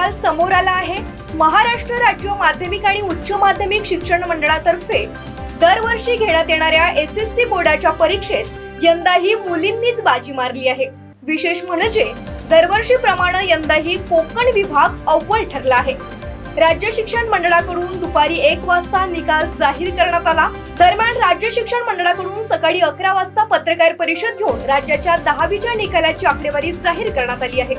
निकाल समोर आला आहे। महाराष्ट्र राज्य माध्यमिक आणि उच्च माध्यमिक शिक्षण मंडळातर्फे दरवर्षी घेण्यात येणाऱ्या एसएससी बोर्डाच्या परीक्षेत यंदाही मुलींनीच बाजी मारली आहे। विशेष म्हणजे दरवर्षीप्रमाणे यंदाही कोकण विभाग अव्वल ठरला आहे। राज्य शिक्षण मंडळाकडून दुपारी 1 वाजता निकाल जाहीर करण्यात आला। दरम्यान राज्य शिक्षण मंडळाकडून सकाळी 11 वाजता पत्रकार परिषद घेऊन राज्याच्या 10वीच्या निकालाची आकडेवारी जाहीर करण्यात आली आहे।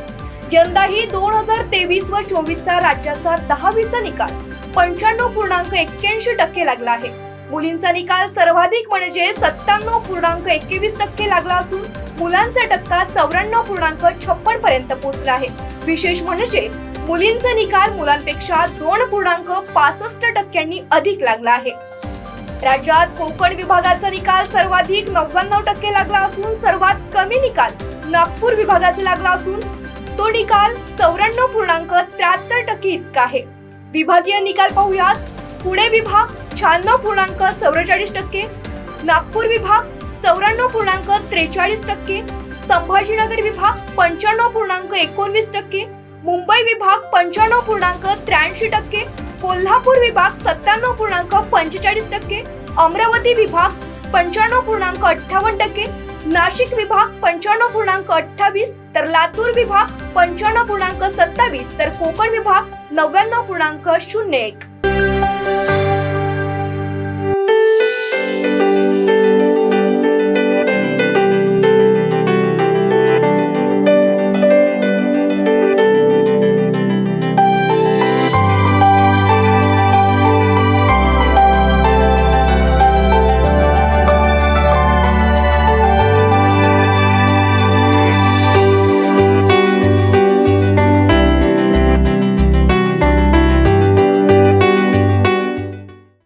यंदाही 2023 व 24 चा राज्याचा 10वीचा निकाल 95.81% लागला आहे। मुलींचा निकाल सर्वाधिक म्हणजे 97.21% लागला असून मुलांचा टक्का 94.56 पर्यंत पोहोचला आहे। विशेष म्हणजे मुलींचा निकाल मुलांपेक्षा 2.65% अधिक लागला आहे। राज्यात कोकण विभागाचा निकाल सर्वाधिक 99% लागला असून सर्वात कमी निकाल नागपूर विभागाचा लागला असून तो निकाल 94.73% इतका आहे। विभागीय निकाल पाहूयात। पुणे विभाग 96.44%, नागपूर विभाग 94.43%, संभाजीनगर विभाग 95.19%, मुंबई विभाग 95.83%, कोल्हापूर विभाग 97.45%, अमरावती विभाग 95.58%, नाशिक विभाग 95.28%, तर लातूर विभाग 95.27%, तर कोकण विभाग 99.01%।